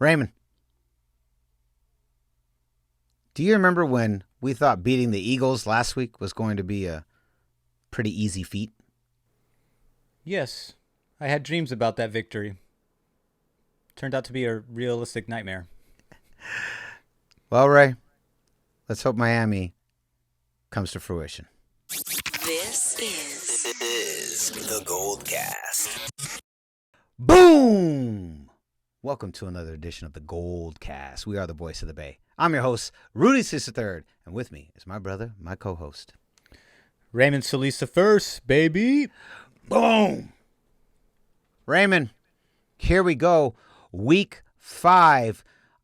Raymond, do you remember when we thought beating the Eagles last week was going to be a pretty easy feat? Yes, I had dreams about that victory. Turned out to be a realistic nightmare. Well, Ray, let's hope Miami comes to fruition. This is the GoldCast. Boom! Welcome to another edition of the GoldCast. We are the voice of the Bay. I'm your host, Rudy Solis III, and with me is my brother, my co-host, Raymond Solis the first, baby. Boom! Raymond, here we go. Week 5.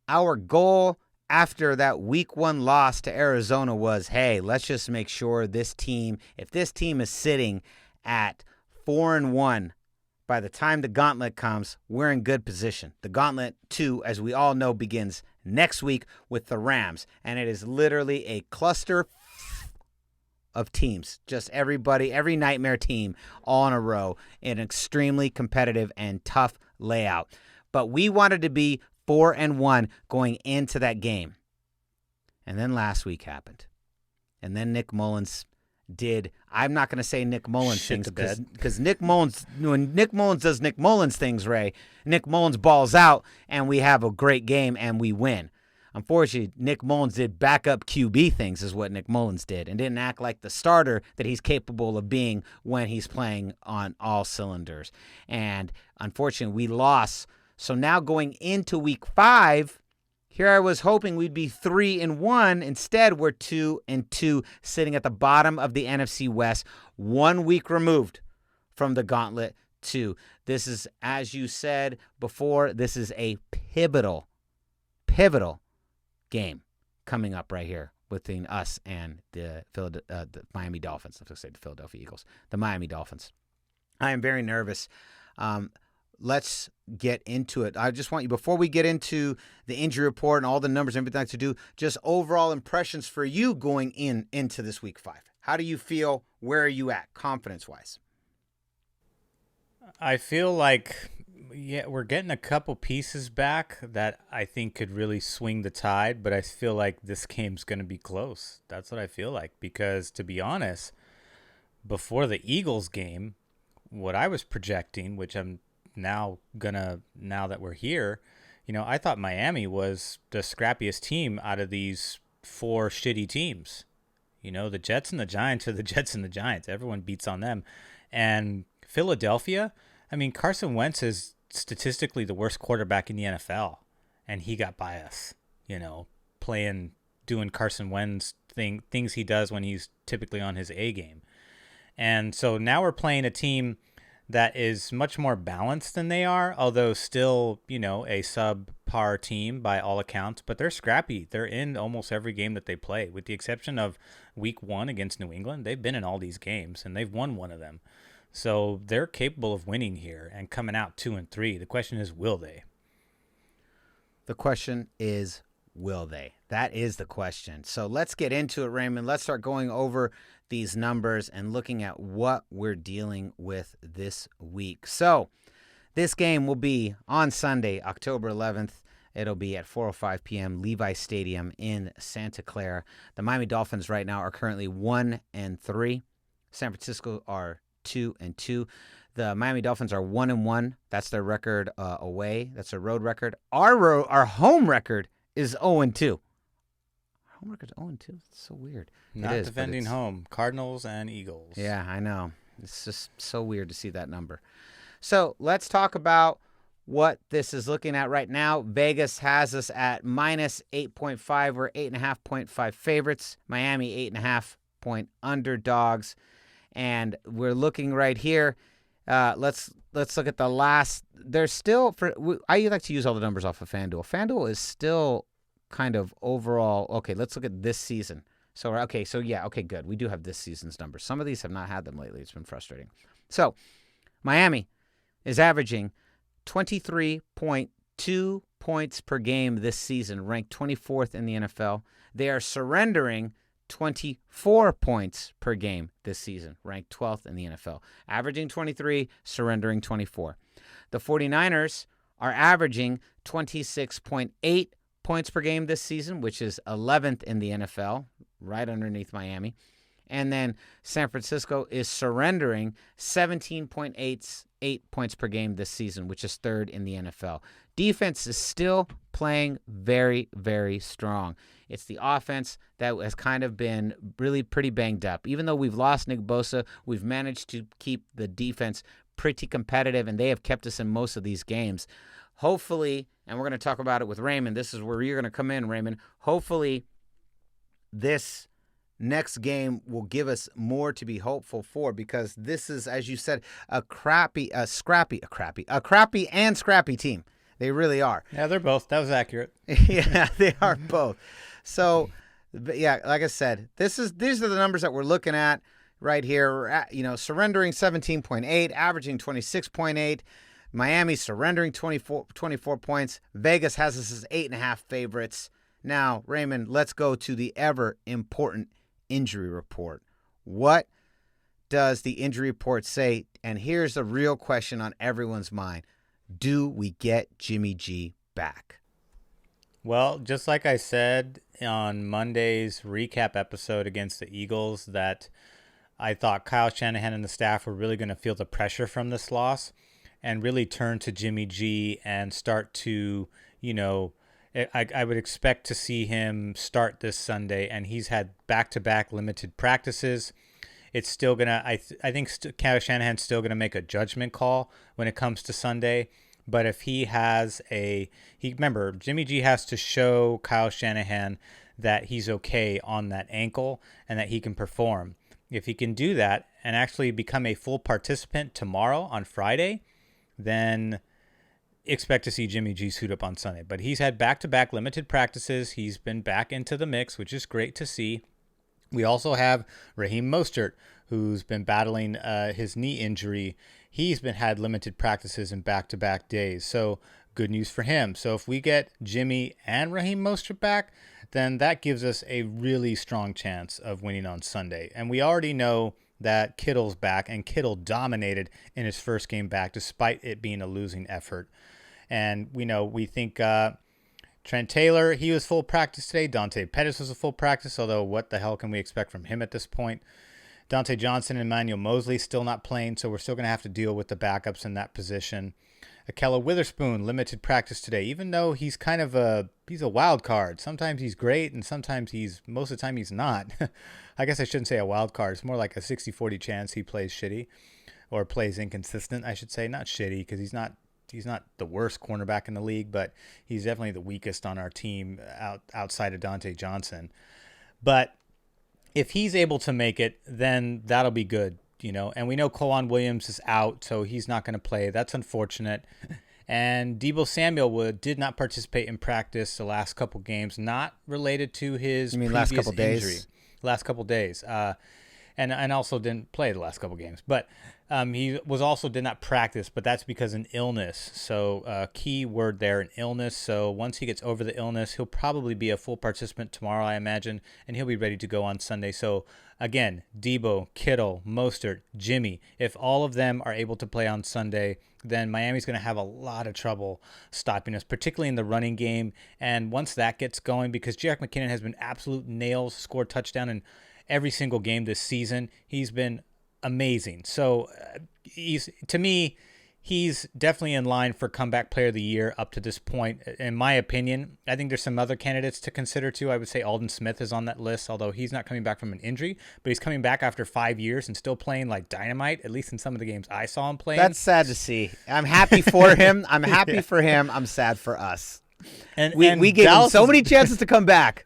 Our goal after that week 1 loss to Arizona was, hey, let's just make sure this team, if this team is sitting at 4-1, by the time the Gauntlet comes, we're in good position. The Gauntlet II, as we all know, begins next week with the Rams, and it is literally a cluster of teams, just everybody, every nightmare team all in a row, an extremely competitive and tough layout. But we wanted to be 4-1 going into that game. And then last week happened. And then Nick Mullins did, I'm not going to say Nick Mullins things because Nick Mullins, when Nick Mullins does Nick Mullins things, Ray, Nick Mullins balls out and we have a great game and we win. Unfortunately, Nick Mullins did backup QB things is what Nick Mullins did and didn't act like the starter that he's capable of being when he's playing on all cylinders. And unfortunately, we lost. So now going into week 5, here I was hoping we'd be 3-1. Instead, we're 2-2, sitting at the bottom of the NFC West, 1 week removed from the Gauntlet II. This is, as you said before, this is a pivotal game coming up right here between us and the Miami Dolphins. I was going to say the Philadelphia Eagles, the Miami Dolphins. I am very nervous. Let's get into it. I just want you, before we get into the injury report and all the numbers and everything to do, just overall impressions for you going into this week 5. How do you feel? Where are you at, confidence-wise? I feel like, we're getting a couple pieces back that I think could really swing the tide, but I feel like this game's going to be close. That's what I feel like, because to be honest, before the Eagles game, what I was projecting, which I'm now that we're here, I thought Miami was the scrappiest team out of these 4 shitty teams. The Jets and the Giants are the Jets and the Giants. Everyone beats on them. And Philadelphia, Carson Wentz is statistically the worst quarterback in the NFL, and he got by us, doing Carson Wentz things he does when he's typically on his A game. And so now we're playing a team that is much more balanced than they are, although still, a subpar team by all accounts, but they're scrappy. They're in almost every game that they play, with the exception of week 1 against New England. They've been in all these games, and they've won one of them. So they're capable of winning here and coming out 2-3. The question is, will they? The question is, will they? That is the question. So let's get into it, Raymond. Let's start going over these numbers and looking at what we're dealing with this week. So this game will be on Sunday, October 11th. It'll be at 4:05 p.m. Levi Stadium in Santa Clara. The Miami Dolphins right now are currently 1-3. San Francisco are 2-2. The Miami Dolphins are 1-1. That's their record away. That's their road record. Our home record is 0-2. Home record's 0-2. It's so weird. Not defending home. Cardinals and Eagles. Yeah, I know. It's just so weird to see that number. So let's talk about what this is looking at right now. Vegas has us at minus 8.5. We're 8.5 favorites. Miami 8.5 point underdogs. And we're looking right here. Let's look at the last. There's still, I like to use all the numbers off of FanDuel. FanDuel is still kind of overall. Okay, let's look at this season. Okay, good. We do have this season's numbers. Some of these have not had them lately. It's been frustrating. So Miami is averaging 23.2 points per game this season, ranked 24th in the NFL. They are surrendering 24 points per game this season, ranked 12th in the NFL. Averaging 23, surrendering 24. The 49ers are averaging 26.8 points per game this season, which is 11th in the NFL, right underneath Miami. And then San Francisco is surrendering 17.88 points per game this season, which is 3rd in the NFL. Defense is still playing very, very strong. It's the offense that has kind of been really pretty banged up. Even though we've lost Nick Bosa, we've managed to keep the defense pretty competitive, and they have kept us in most of these games. Hopefully, and we're going to talk about it with Raymond. This is where you're going to come in, Raymond. Hopefully, this next game will give us more to be hopeful for, because this is, as you said, a scrappy and scrappy team. They really are. Yeah, they're both. That was accurate. Yeah, they are both. So, yeah, like I said, these are the numbers that we're looking at right here. We're at, surrendering 17.8, averaging 26.8. Miami surrendering 24 points. Vegas has us as 8.5 favorites. Now, Raymond, let's go to the ever important injury report. What does the injury report say? And here's the real question on everyone's mind. Do we get Jimmy G back? Well, just like I said on Monday's recap episode against the Eagles, that I thought Kyle Shanahan and the staff were really going to feel the pressure from this loss and really turn to Jimmy G and start to, I would expect to see him start this Sunday, and he's had back-to-back limited practices. It's still going to, I think Kyle Shanahan's still going to make a judgment call when it comes to Sunday. But if he has remember, Jimmy G has to show Kyle Shanahan that he's okay on that ankle and that he can perform. If he can do that and actually become a full participant tomorrow on Friday, then expect to see Jimmy G suit up on Sunday. But he's had back-to-back limited practices. He's been back into the mix, which is great to see. We also have Raheem Mostert, who's been battling his knee injury. He's had limited practices in back-to-back days. So good news for him. So if we get Jimmy and Raheem Mostert back, then that gives us a really strong chance of winning on Sunday. And we already know that Kittle's back, and Kittle dominated in his first game back despite it being a losing effort. And we think Trent Taylor, he was full practice today. Dante Pettis was a full practice, although what the hell can we expect from him at this point? Dante Johnson and Emmanuel Mosley still not playing, so we're still going to have to deal with the backups in that position. Akella Witherspoon, limited practice today, even though he's kind of he's a wild card. Sometimes he's great, and sometimes most of the time he's not. I guess I shouldn't say a wild card. It's more like a 60-40 chance he plays shitty or plays inconsistent, I should say. Not shitty, because he's not the worst cornerback in the league, but he's definitely the weakest on our team outside of Dante Johnson. But if he's able to make it, then that'll be good, And we know K'Waun Williams is out, so he's not going to play. That's unfortunate. And Deebo Samuel did not participate in practice the last couple games, not related to his last couple injury. days? Last couple days. And also didn't play the last couple games. But he did not practice, but that's because of an illness. So key word there, an illness. So once he gets over the illness, he'll probably be a full participant tomorrow, I imagine, and he'll be ready to go on Sunday. So again, Deebo, Kittle, Mostert, Jimmy, if all of them are able to play on Sunday, then Miami's going to have a lot of trouble stopping us, particularly in the running game. And once that gets going, because Jerick McKinnon has been absolute nails, scored touchdown in every single game this season. He's been amazing. So he's definitely in line for comeback player of the year up to this point. In my opinion, I think there's some other candidates to consider too. I would say Aldon Smith is on that list, although he's not coming back from an injury, but he's coming back after 5 years and still playing like dynamite, at least in some of the games I saw him playing. That's sad to see. I'm happy for him. I'm happy for him. I'm sad for us. And we gave him so many chances to come back.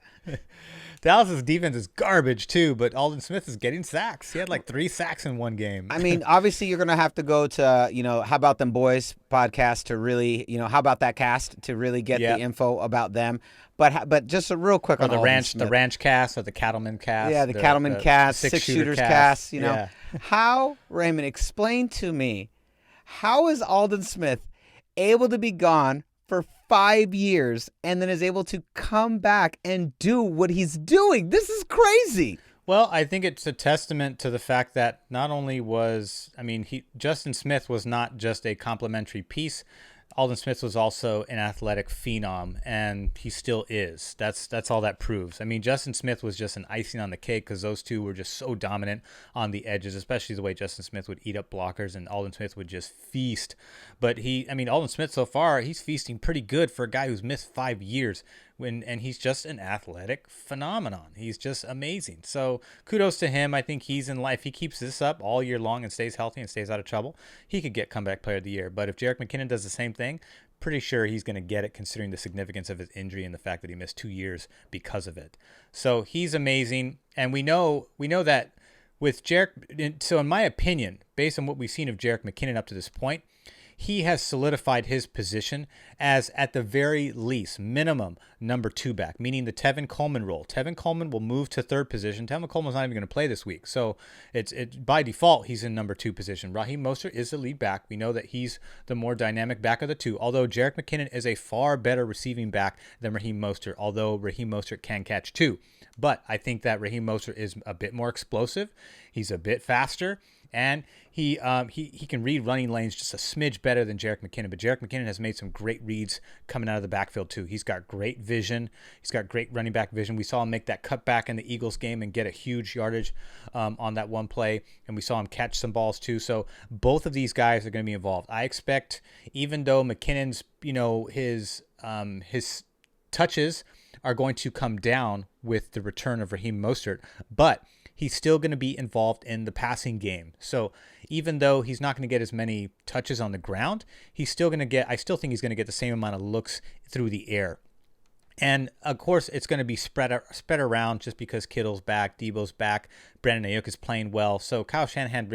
Dallas's defense is garbage too, but Aldon Smith is getting sacks. He had like 3 sacks in one game. I mean, obviously you're going to have to go to, How About Them Boys podcast to really, How About That Cast to really get the info about them. But just a real quick on the ranch cast or the Cattleman cast. Yeah, the Cattleman cast, Six Shooters cast, Yeah. How, Raymond, explain to me, how is Aldon Smith able to be gone for 5 years and then is able to come back and do what he's doing? This is crazy. Well, I think it's a testament to the fact that not only Justin Smith was not just a complimentary piece. Aldon Smith was also an athletic phenom, and he still is. That's all that proves. I mean, Justin Smith was just an icing on the cake because those two were just so dominant on the edges, especially the way Justin Smith would eat up blockers and Aldon Smith would just feast. But Aldon Smith so far, he's feasting pretty good for a guy who's missed 5 years. And he's just an athletic phenomenon. He's just amazing. So kudos to him. I think he's in life. If he keeps this up all year long and stays healthy and stays out of trouble, he could get comeback player of the year. But if Jerick McKinnon does the same thing, pretty sure he's going to get it considering the significance of his injury and the fact that he missed 2 years because of it. So he's amazing. And we know that with Jerick, so in my opinion, based on what we've seen of Jerick McKinnon up to this point, he has solidified his position as, at the very least, minimum number 2 back, meaning the Tevin Coleman role. Tevin Coleman will move to 3rd position. Tevin Coleman's not even going to play this week. So it's by default, he's in number 2 position. Raheem Mostert is the lead back. We know that he's the more dynamic back of the two, although Jerick McKinnon is a far better receiving back than Raheem Mostert, although Raheem Mostert can catch too. But I think that Raheem Mostert is a bit more explosive. He's a bit faster. And he can read running lanes just a smidge better than Jerick McKinnon. But Jerick McKinnon has made some great reads coming out of the backfield too. He's got great vision. He's got great running back vision. We saw him make that cutback in the Eagles game and get a huge yardage on that one play. And we saw him catch some balls too. So both of these guys are going to be involved. I expect, even though McKinnon's, his touches are going to come down with the return of Raheem Mostert, but he's still going to be involved in the passing game. So even though he's not going to get as many touches on the ground, I still think he's going to get the same amount of looks through the air. And of course, it's going to be spread around just because Kittle's back, Debo's back, Brandon Ayuk is playing well. So Kyle Shanahan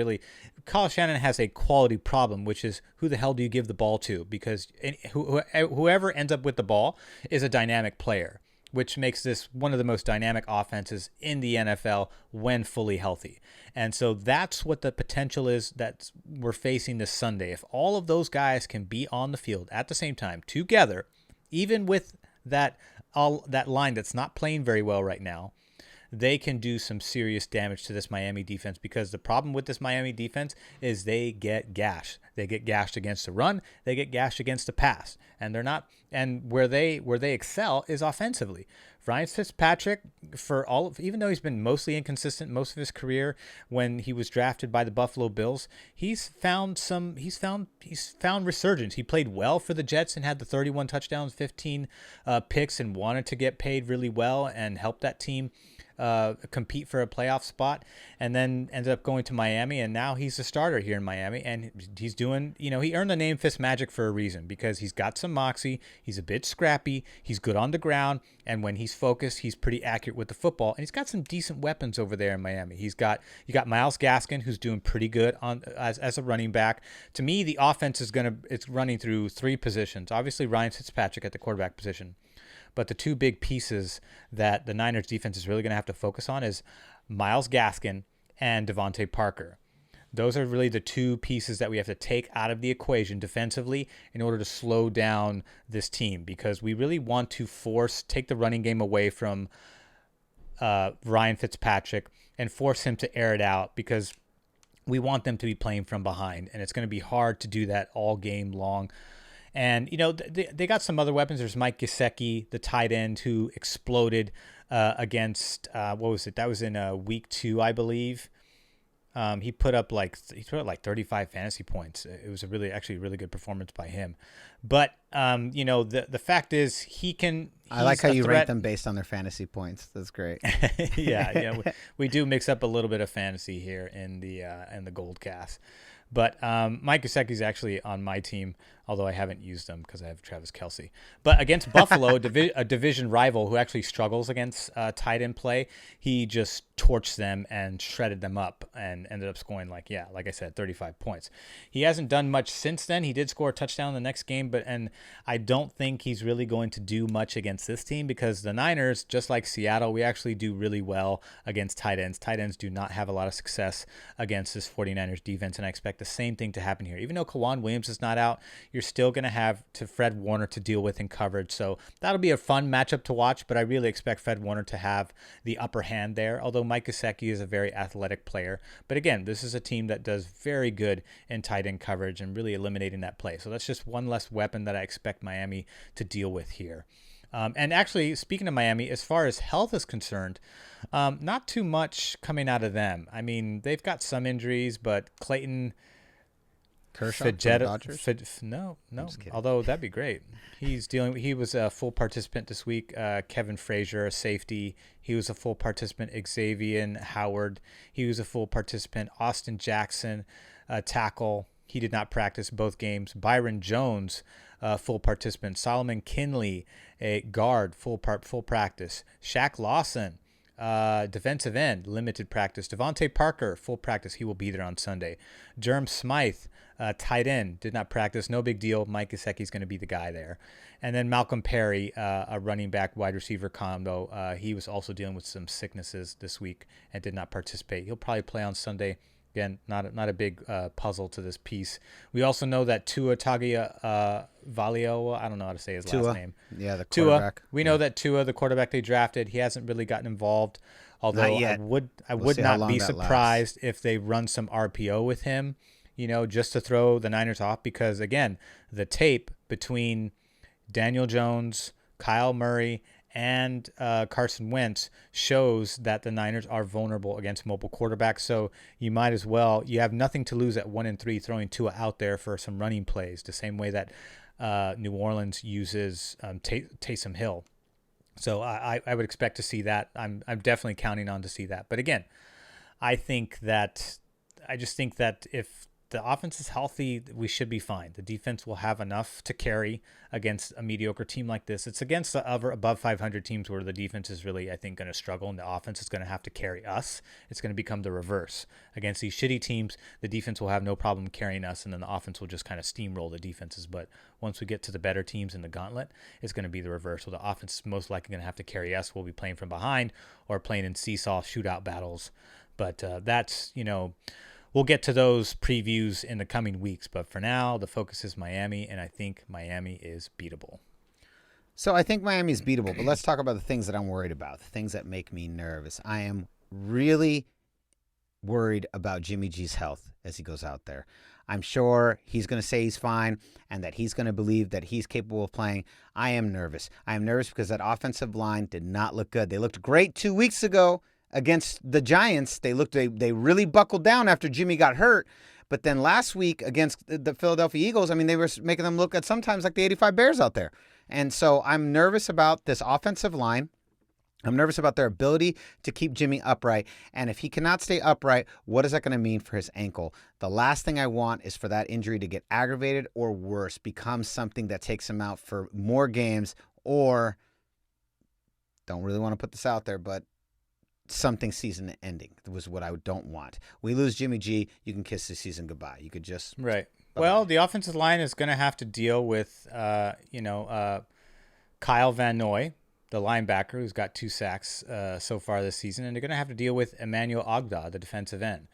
has a quality problem, which is who the hell do you give the ball to? Because whoever ends up with the ball is a dynamic player, which makes this one of the most dynamic offenses in the NFL when fully healthy. And so that's what the potential is that we're facing this Sunday. If all of those guys can be on the field at the same time together, even with that line that's not playing very well right now, they can do some serious damage to this Miami defense, because the problem with this Miami defense is they get gashed. They get gashed against the run, they get gashed against the pass, and they're not. And where they excel is offensively. Ryan Fitzpatrick, even though he's been mostly inconsistent most of his career, when he was drafted by the Buffalo Bills, he's found resurgence. He played well for the Jets and had the 31 touchdowns, 15 picks, and wanted to get paid really well and help that team compete for a playoff spot, and then ended up going to Miami, and now he's a starter here in Miami, and he's doing, he earned the name FitzMagic for a reason, because he's got some moxie, he's a bit scrappy, he's good on the ground, and when he's focused, he's pretty accurate with the football, and he's got some decent weapons over there in Miami. You got Myles Gaskin, who's doing pretty good as a running back. To me, the offense it's running through 3 positions. Obviously, Ryan Fitzpatrick at the quarterback position. But the 2 big pieces that the Niners defense is really going to have to focus on is Myles Gaskin and Devontae Parker. Those are really the 2 pieces that we have to take out of the equation defensively in order to slow down this team, because we really want to take the running game away from Ryan Fitzpatrick and force him to air it out, because we want them to be playing from behind, and it's going to be hard to do that all game long. And, they got some other weapons. There's Mike Gesicki, the tight end, who exploded against, what was it? That was in week 2, I believe. He put up like 35 fantasy points. It was a really good performance by him. But, the fact is I like how you rank them based on their fantasy points. That's great. Yeah. We do mix up a little bit of fantasy here in the GoldCast. But Mike Gesicki's actually on my team, although I haven't used him because I have Travis Kelce. But against Buffalo, a division rival who actually struggles against tight end play, he just torched them and shredded them up and ended up scoring, like I said, 35 points. He hasn't done much since then. He did score a touchdown in the next game, and I don't think he's really going to do much against this team, because the Niners, just like Seattle, we actually do really well against tight ends. Tight ends do not have a lot of success against this 49ers defense, and I expect the same thing to happen here. Even though Kawon Williams is not out, you're still going to have to Fred Warner to deal with in coverage. So that'll be a fun matchup to watch, but I really expect Fred Warner to have the upper hand there, although Mike Gesicki is a very athletic player. But again, this is a team that does very good in tight end coverage and really eliminating that play. So that's just one less weapon that I expect Miami to deal with here. And actually, speaking of Miami, as far as health is concerned, not too much coming out of them. I mean, they've got some injuries, but Clayton Kershaw for the Dodgers? No. Although that'd be great. He was a full participant this week. Kevin Frazier, a safety. He was a full participant. Xavier Howard. He was a full participant. Austin Jackson, a tackle. He did not practice both games. Byron Jones, full participant. Solomon Kinley, a guard, full practice. Shaq Lawson, defensive end, limited practice. Devontae Parker, full practice. He will be there on Sunday. Jerm Smythe, tight end, did not practice. No big deal. Mike Gesicki is going to be the guy there. And then Malcolm Perry, a running back, wide receiver combo. He was also dealing with some sicknesses this week and did not participate. He'll probably play on Sunday. Again, not a big puzzle to this piece. We also know that Tua Tagovailoa, I don't know how to say his last name. Yeah, the quarterback. Tua. We know that Tua, the quarterback they drafted, he hasn't really gotten involved. Although I would not be surprised if they run some RPO with him, just to throw the Niners off. Because again, the tape between Daniel Jones, Kyle Murray, and Carson Wentz shows that the Niners are vulnerable against mobile quarterbacks. So you might as well, you have nothing to lose at 1-3 throwing Tua out there for some running plays, the same way that New Orleans uses Taysom Hill. So I would expect to see that. I'm definitely counting on to see that. But again, I just think that if the offense is healthy, we should be fine. The defense will have enough to carry against a mediocre team like this. It's against the other above 500 teams where the defense is really, I think, going to struggle, and the offense is going to have to carry us. It's going to become the reverse. Against these shitty teams, the defense will have no problem carrying us, and then the offense will just kind of steamroll the defenses. But once we get to the better teams in the gauntlet, it's going to be the reverse. So the offense is most likely going to have to carry us. We'll be playing from behind or playing in seesaw shootout battles. But that's, we'll get to those previews in the coming weeks, but for now, the focus is Miami, and I think Miami is beatable. So I think Miami is beatable, but let's talk about the things that I'm worried about, the things that make me nervous. I am really worried about Jimmy G's health as he goes out there. I'm sure he's going to say he's fine and that he's going to believe that he's capable of playing. I am nervous. I am nervous because that offensive line did not look good. They looked great 2 weeks ago against the Giants. They really buckled down after Jimmy got hurt. But then last week against the Philadelphia Eagles, I mean, they were making them look at sometimes like the 85 Bears out there. And so I'm nervous about this offensive line. I'm nervous about their ability to keep Jimmy upright. And if he cannot stay upright, what is that going to mean for his ankle? The last thing I want is for that injury to get aggravated or worse, become something that takes him out for more games, or don't really want to put this out there, but something season ending was what I don't want. We lose Jimmy G, you can kiss the season goodbye. You could just right. Well, the offensive line is going to have to deal with Kyle Van Noy, the linebacker, who's got 2 sacks so far this season, and they're going to have to deal with Emmanuel Ogba, the defensive end.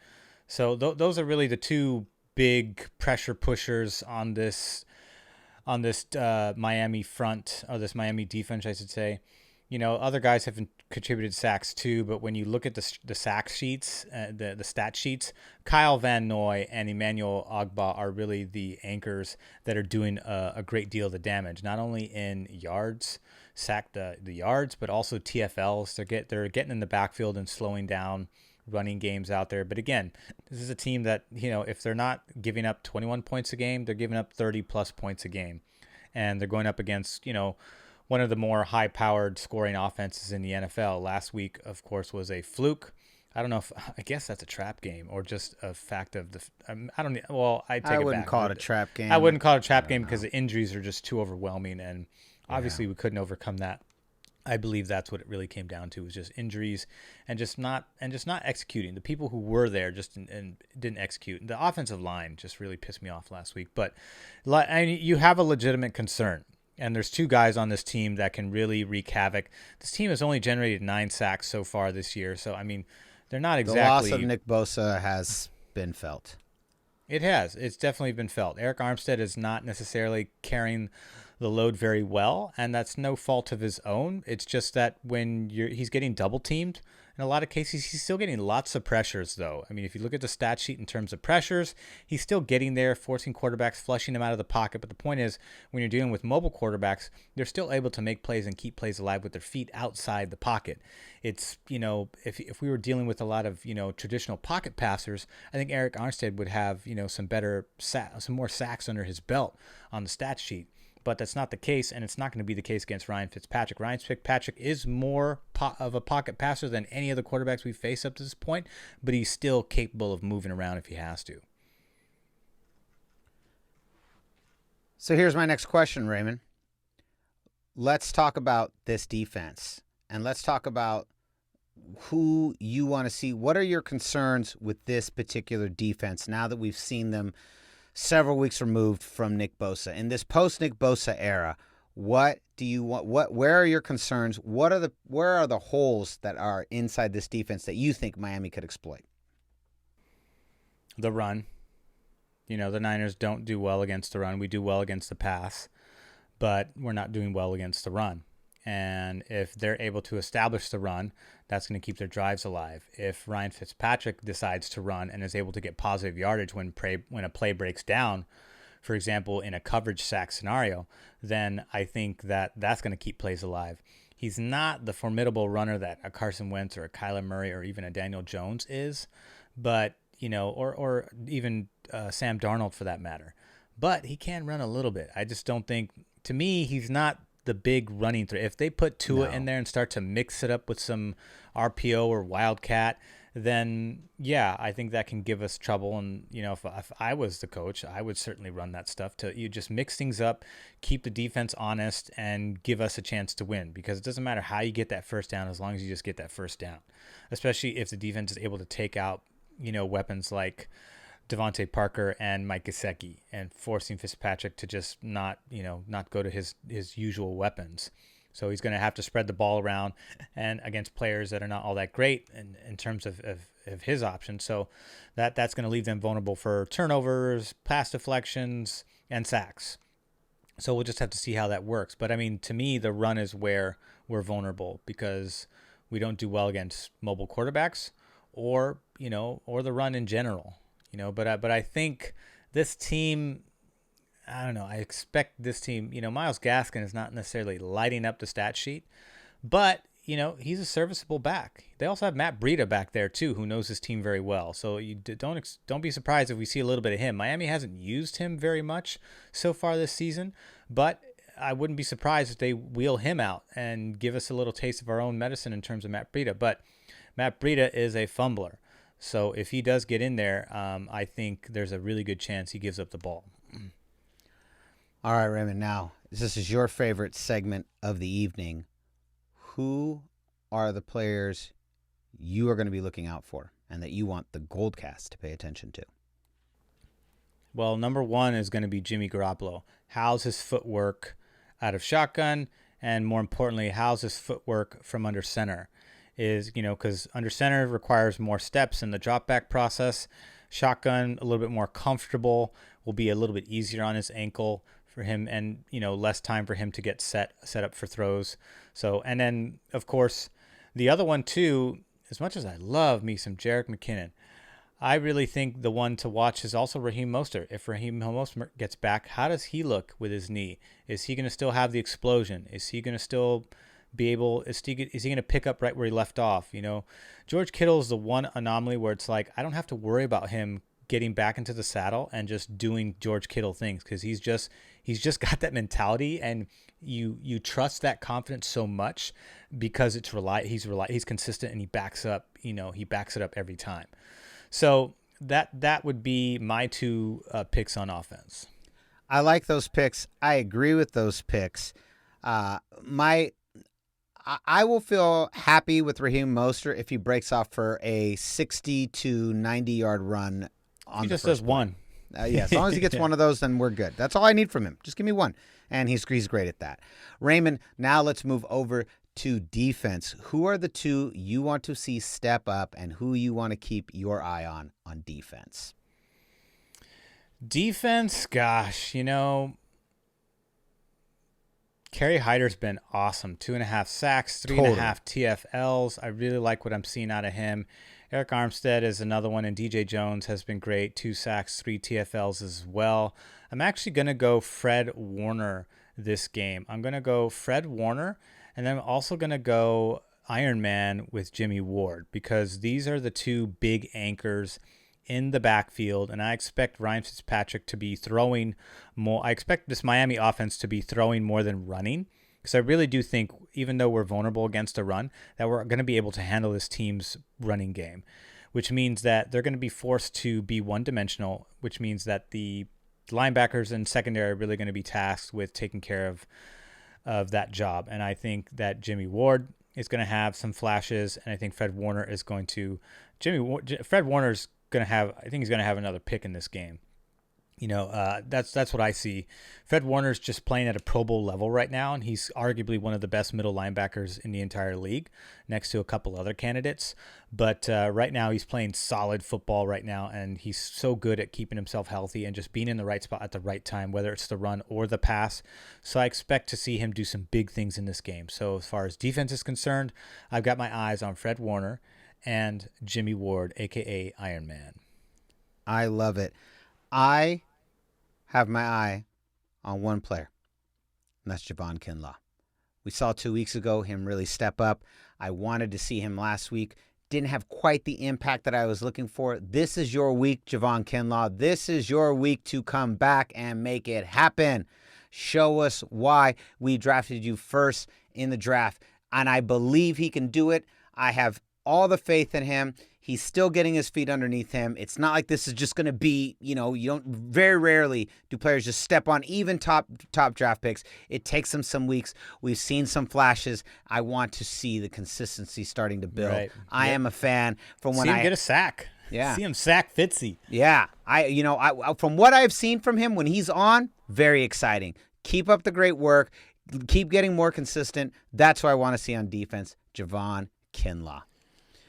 So those are really the two big pressure pushers on this Miami front, or this Miami defense, I should say. Other guys have contributed sacks too, but when you look at the sack sheets, the stat sheets, Kyle Van Noy and Emmanuel Ogba are really the anchors that are doing a great deal of the damage, not only in yards, the yards, but also TFLs. They're getting in the backfield and slowing down running games out there. But again, this is a team that, if they're not giving up 21 points a game, they're giving up 30 plus points a game, and they're going up against, one of the more high-powered scoring offenses in the NFL. Last week, of course, was a fluke. I don't know I guess that's a trap game or just a fact of I don't. Well, I wouldn't call it a trap game. I wouldn't call it a trap game because the injuries are just too overwhelming, and obviously we couldn't overcome that. I believe that's what it really came down to, was just injuries and just not executing. The people who were there just and didn't execute. The offensive line just really pissed me off last week. But you have a legitimate concern. And there's 2 guys on this team that can really wreak havoc. This team has only generated 9 sacks so far this year. So, I mean, they're not exactly... The loss of Nick Bosa has been felt. It has. It's definitely been felt. Eric Armstead is not necessarily carrying the load very well, and that's no fault of his own. It's just that when he's getting double teamed, in a lot of cases, he's still getting lots of pressures, though. I mean, if you look at the stat sheet in terms of pressures, he's still getting there, forcing quarterbacks, flushing them out of the pocket. But the point is, when you're dealing with mobile quarterbacks, they're still able to make plays and keep plays alive with their feet outside the pocket. It's, if we were dealing with a lot of, traditional pocket passers, I think Eric Armstead would have, some more sacks under his belt on the stat sheet. But that's not the case, and it's not going to be the case against Ryan Fitzpatrick. Ryan Fitzpatrick is more of a pocket passer than any of the quarterbacks we've faced up to this point, but he's still capable of moving around if he has to. So here's my next question, Raymond. Let's talk about this defense, and let's talk about who you want to see. What are your concerns with this particular defense now that we've seen them several weeks removed from Nick Bosa? In this post-Nick Bosa era, what do you want? Where are your concerns? Where are the holes that are inside this defense that you think Miami could exploit? The run. The Niners don't do well against the run. We do well against the pass, but we're not doing well against the run. And if they're able to establish the run, that's going to keep their drives alive. If Ryan Fitzpatrick decides to run and is able to get positive yardage when a play breaks down, for example, in a coverage sack scenario, then I think that's going to keep plays alive. He's not the formidable runner that a Carson Wentz or a Kyler Murray or even a Daniel Jones is, but or even Sam Darnold for that matter. But he can run a little bit. I just don't think, to me, he's not the big running threat. If they put Tua in there and start to mix it up with some RPO or Wildcat, then yeah, I think that can give us trouble. And if I was the coach, I would certainly run that stuff to you just mix things up, keep the defense honest, and give us a chance to win. Because it doesn't matter how you get that first down as long as you just get that first down. Especially if the defense is able to take out weapons like Devontae Parker and Mike Gesicki, and forcing Fitzpatrick to just not go to his usual weapons. So he's going to have to spread the ball around and against players that are not all that great in terms of his options. So that's going to leave them vulnerable for turnovers, pass deflections, and sacks. So we'll just have to see how that works. But I mean, to me, the run is where we're vulnerable because we don't do well against mobile quarterbacks or the run in general. But I think this team, I don't know, I expect this team, Myles Gaskin is not necessarily lighting up the stat sheet, but, he's a serviceable back. They also have Matt Breida back there too, who knows his team very well. So you don't be surprised if we see a little bit of him. Miami hasn't used him very much so far this season, but I wouldn't be surprised if they wheel him out and give us a little taste of our own medicine in terms of Matt Breida. But Matt Breida is a fumbler. So if he does get in there, I think there's a really good chance he gives up the ball. All right, Raymond, now, this is your favorite segment of the evening. Who are the players you are going to be looking out for and that you want the GoldCast to pay attention to? Well, number one is going to be Jimmy Garoppolo. How's his footwork out of shotgun? And more importantly, how's his footwork from under center? Because under center requires more steps in the drop back process. Shotgun, a little bit more comfortable, will be a little bit easier on his ankle for him, and less time for him to get set up for throws. So, and then of course the other one too, as much as I love me some Jerick McKinnon, I really think the one to watch is also Raheem Mostert. If Raheem Mostert gets back, how does he look with his knee? Is he going to still have the explosion? Is he going to still be able, is he going to pick up right where he left off? George Kittle is the one anomaly where it's like, I don't have to worry about him getting back into the saddle and just doing George Kittle things, because he's just got that mentality, and you trust that confidence so much because he's consistent, and he backs it up every time. So that would be my two picks on offense. I like those picks. I agree with those picks. I will feel happy with Raheem Mostert if he breaks off for a 60 to 90 yard run. He just does one. Yeah, as long as he gets one of those, then we're good. That's all I need from him. Just give me one. And he's great at that. Raymond, now let's move over to defense. Who are the two you want to see step up and who you want to keep your eye on defense? Defense, gosh, Kerry Hyder's been awesome. 2.5 sacks, 3.5 TFLs. I really like what I'm seeing out of him. Eric Armstead is another one, and DJ Jones has been great. 2 sacks, 3 TFLs as well. I'm actually going to go Fred Warner this game. I'm going to go Fred Warner, and then I'm also going to go Iron Man with Jimmy Ward, because these are the two big anchors in the backfield, and I expect Ryan Fitzpatrick to be throwing more. I expect this Miami offense to be throwing more than running, because I really do think, even though we're vulnerable against a run, that we're going to be able to handle this team's running game, which means that they're going to be forced to be one-dimensional, which means that the linebackers and secondary are really going to be tasked with taking care of that job. And I think that Jimmy Ward is going to have some flashes, and I think Fred Warner is going to Fred Warner's going to have, I think he's going to have another pick in this game. That's what I see. Fred Warner's just playing at a Pro Bowl level right now, and he's arguably one of the best middle linebackers in the entire league, next to a couple other candidates. But right now he's playing solid football right now, and he's so good at keeping himself healthy and just being in the right spot at the right time, whether it's the run or the pass. So I expect to see him do some big things in this game. So as far as defense is concerned, I've got my eyes on Fred Warner and Jimmy Ward, a.k.a. Iron Man. I love it. I have my eye on one player, and that's Javon Kinlaw. We saw 2 weeks ago him really step up. I wanted to see him last week. Didn't have quite the impact that I was looking for. This is your week, Javon Kinlaw. This is your week to come back and make it happen. Show us why we drafted you first in the draft, and I believe he can do it. I have all the faith in him. He's still getting his feet underneath him. It's not like this is just going to be, very rarely do players just step on even top draft picks. It takes them some weeks. We've seen some flashes. I want to see the consistency starting to build. Right. I am a fan from when see him get a sack. Yeah. See him sack Fitzy. Yeah. I from what I've seen from him when he's on, very exciting. Keep up the great work. Keep getting more consistent. That's what I want to see on defense. Javon Kinlaw.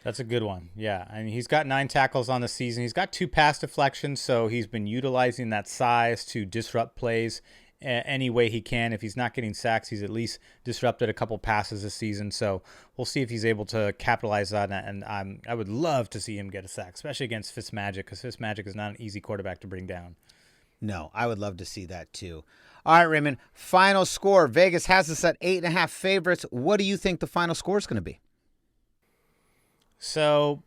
That's a good one. Yeah. I mean, he's got 9 tackles on the season. He's got 2 pass deflections, so he's been utilizing that size to disrupt plays any way he can. If he's not getting sacks, he's at least disrupted a couple passes this season. So we'll see if he's able to capitalize on that. And I would love to see him get a sack, especially against FitzMagic, because FitzMagic is not an easy quarterback to bring down. No, I would love to see that too. All right, Raymond, final score. Vegas has us at 8.5 favorites. What do you think the final score is going to be? So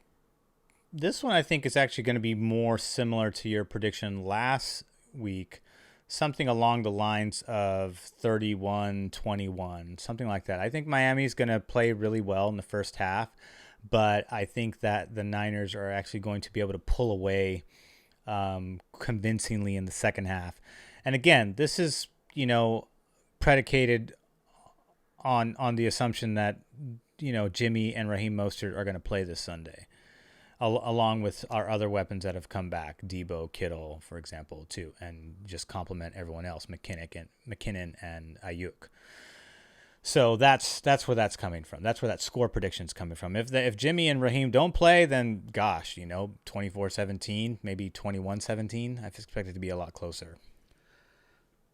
this one I think is actually going to be more similar to your prediction last week, something along the lines of 31-21, something like that. I think Miami's going to play really well in the first half, but I think that the Niners are actually going to be able to pull away convincingly in the second half. And again, this is, predicated on the assumption that Jimmy and Raheem Mostert are going to play this Sunday, along with our other weapons that have come back, Debo, Kittle, for example, too, and just complement everyone else, McKinnon and Ayuk. So that's where that's coming from. That's where that score prediction's coming from. If Jimmy and Raheem don't play, then gosh, 24-17, maybe 21-17. I expect it to be a lot closer.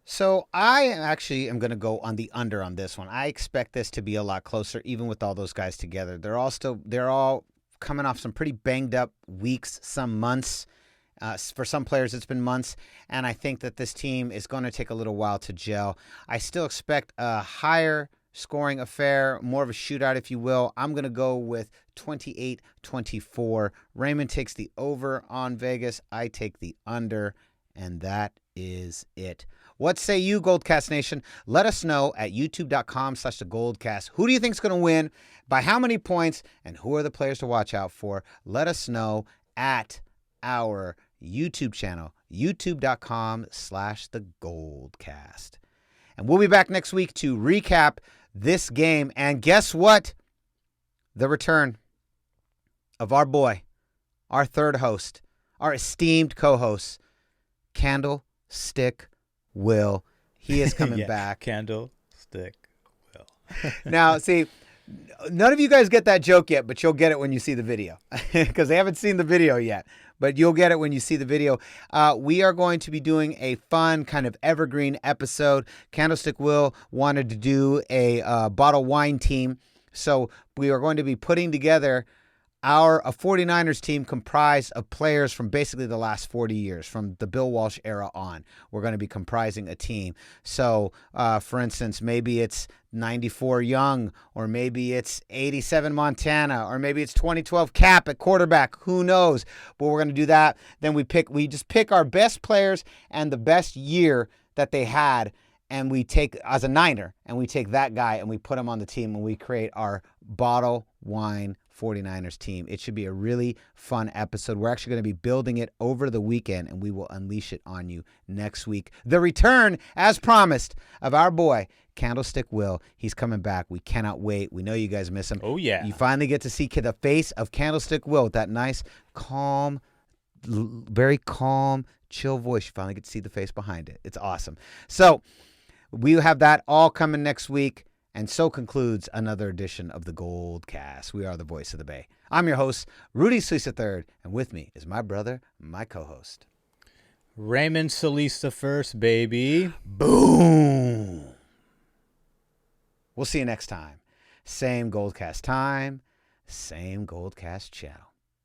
So I actually am going to go on the under on this one. I expect this to be a lot closer, even with all those guys together. They're all coming off some pretty banged up weeks, some months. For some players, it's been months, and I think that this team is going to take a little while to gel. I still expect a higher scoring affair, more of a shootout, if you will. I'm going to go with 28-24. Raymond takes the over on Vegas. I take the under, and that is it. What say you, GoldCast Nation? Let us know at youtube.com/theGoldCast. Who do you think is going to win? By how many points? And who are the players to watch out for? Let us know at our YouTube channel, youtube.com/theGoldCast. And we'll be back next week to recap this game. And guess what? The return of our boy, our third host, our esteemed co-host, Candlestick Will. He is coming back. Candlestick Will. Now, see, None of you guys get that joke yet, but you'll get it when you see the video because they haven't seen the video yet. But you'll get it when you see the video. We are going to be doing a fun kind of evergreen episode. Candlestick Will wanted to do a bottle wine team. So we are going to be putting together a 49ers team comprised of players from basically the last 40 years, from the Bill Walsh era on. We're going to be comprising a team. So, for instance, maybe it's 94 Young, or maybe it's 87 Montana, or maybe it's 2012 Cap at quarterback. Who knows? But we're going to do that. Then we just pick our best players and the best year that they had, and we take, as a Niner, and we take that guy and we put him on the team, and we create our bottle wine 49ers team. It should be a really fun episode. We're actually going to be building it over the weekend, and we will unleash it on you next week. The return, as promised, of our boy, Candlestick Will. He's coming back. We cannot wait. We know you guys miss him. Oh, yeah. You finally get to see the face of Candlestick Will with that nice, calm, very calm, chill voice. You finally get to see the face behind it. It's awesome. So we have that all coming next week. And so concludes another edition of the GoldCast. We are the voice of the Bay. I'm your host, Rudy Solis III, and with me is my brother, my co-host, Raymond Solis the first, baby. Boom. We'll see you next time. Same GoldCast time, same GoldCast channel.